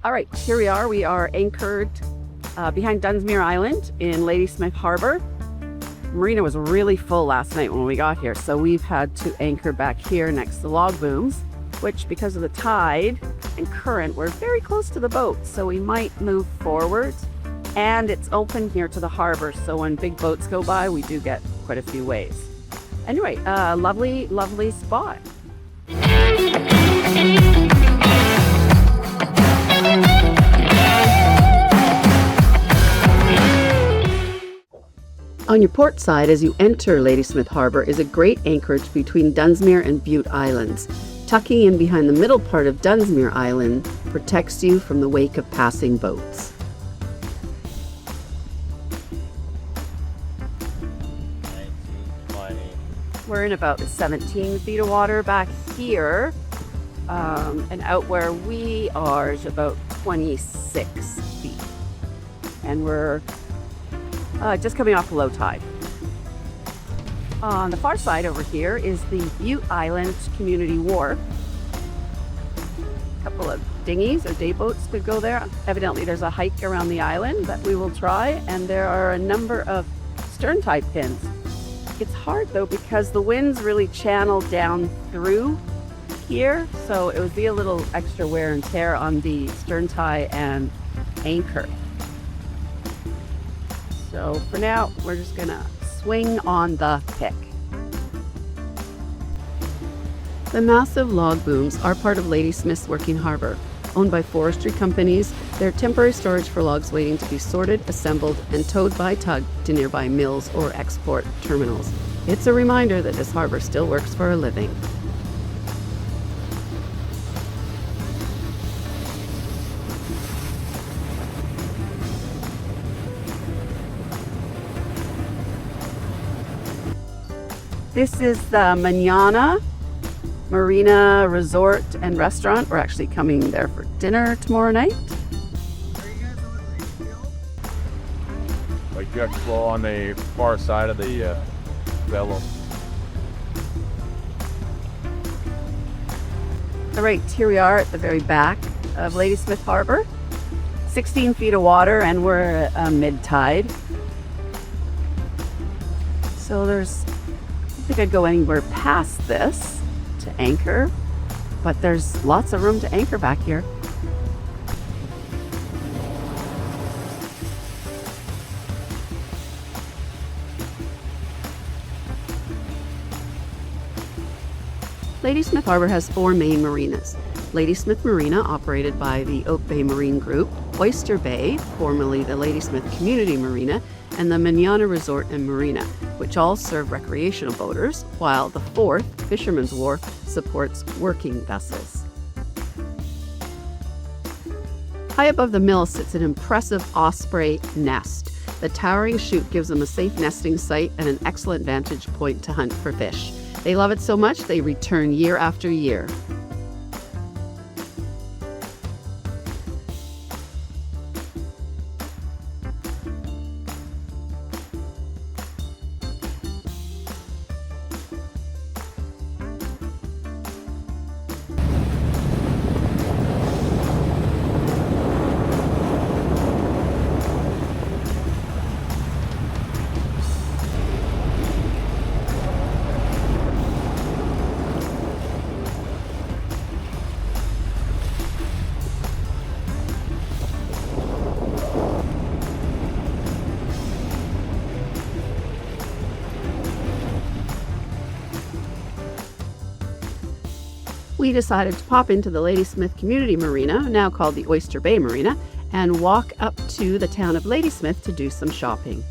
All right, here we are. We are anchored behind Dunsmuir Island in Ladysmith Harbour. Marina was really full last night when we got here, so we've had to anchor back here next to the log booms, which because of the tide and current, we're very close to the boat, so we might move forward. And it's open here to the harbour, so when big boats go by, we do get quite a few waves. Anyway, lovely, lovely spot. On your port side, as you enter Ladysmith Harbour, is a great anchorage between Dunsmuir and Bute Islands. Tucking in behind the middle part of Dunsmuir Island protects you from the wake of passing boats. We're in about 17 feet of water back here, and out where we are is about 26 feet. And we're just coming off low tide. On the far side over here is the Bute Island Community Wharf. A couple of dinghies or day boats could go there. Evidently there's a hike around the island that we will try, and there are a number of stern tie pins. It's hard though because the winds really channel down through here, so it would be a little extra wear and tear on the stern tie and anchor. So for now, we're just gonna swing on the pick. The massive log booms are part of Ladysmith's working harbour. Owned by forestry companies, they're temporary storage for logs waiting to be sorted, assembled, and towed by tug to nearby mills or export terminals. It's a reminder that this harbour still works for a living. This is the Marina Resort and Restaurant. We're actually coming there for dinner tomorrow night. Like jet flow on the far side of the bellow. All right, here we are at the very back of Ladysmith Harbour. 16 feet of water, and we're mid-tide. So I think I'd go anywhere past this to anchor, but there's lots of room to anchor back here. Ladysmith Harbour has 4 main marinas. Ladysmith Marina, operated by the Oyster Bay Marine Group, Oyster Bay, formerly the Ladysmith Community Marina, and the Marinas Resort and Marina, which all serve recreational boaters, while the 4th, Fisherman's Wharf, supports working vessels. High above the mill sits an impressive osprey nest. The towering chute gives them a safe nesting site and an excellent vantage point to hunt for fish. They love it so much they return year after year. We decided to pop into the Ladysmith Community Marina, now called the Oyster Bay Marina, and walk up to the town of Ladysmith to do some shopping.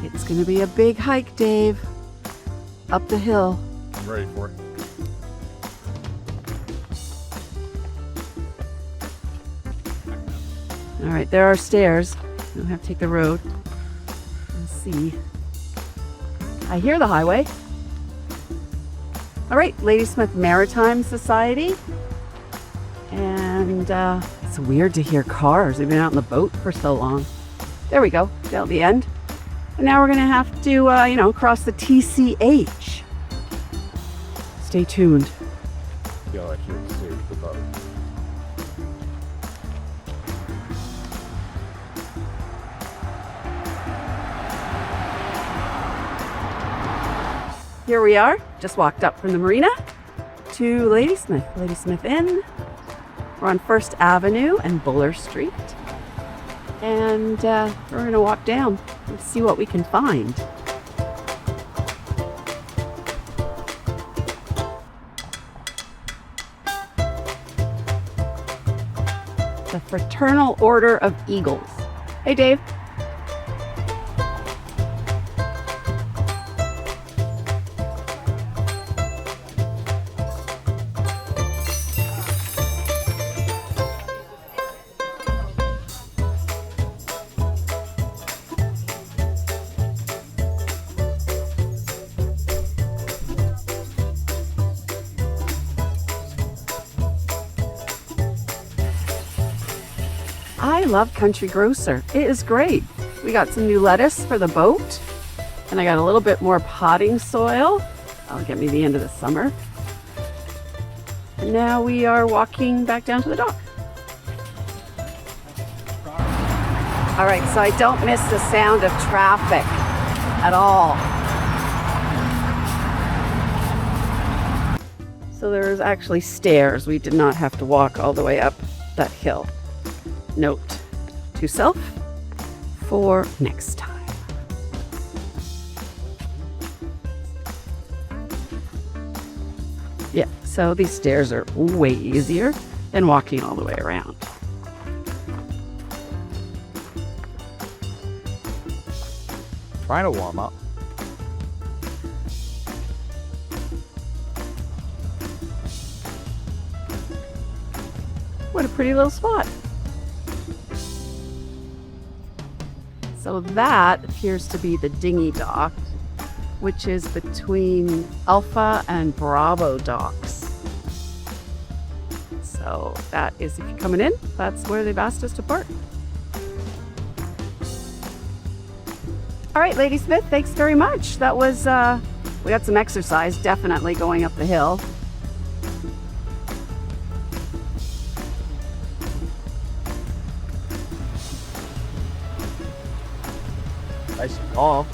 It's going to be a big hike, Dave, up the hill. I'm ready for it. All right, there are stairs. We'll have to take the road. Let's see. I hear the highway. All right, Ladysmith Maritime Society. And it's weird to hear cars. We've been out on the boat for so long. There we go, down at the end. And now we're gonna have to, cross the TCH. Stay tuned. feel like you would see the boat. Here we are, just walked up from the marina to Ladysmith Inn. We're on First Avenue and Buller Street. And we're gonna walk down and see what we can find. The Fraternal Order of Eagles. Hey, Dave. I love Country Grocer. It is great. We got some new lettuce for the boat, and I got a little bit more potting soil. That'll get me the end of the summer. And now we are walking back down to the dock. All right, so I don't miss the sound of traffic at all. So there's actually stairs. We did not have to walk all the way up that hill. Note to self for next time. Yeah, so these stairs are way easier than walking all the way around. Trying to warm up. What a pretty little spot. So that appears to be the dinghy dock, which is between Alpha and Bravo docks. So that is, if you're coming in, that's where they've asked us to park. All right, Ladysmith, thanks very much. That was, we got some exercise, definitely going up the hill. Nice and calm.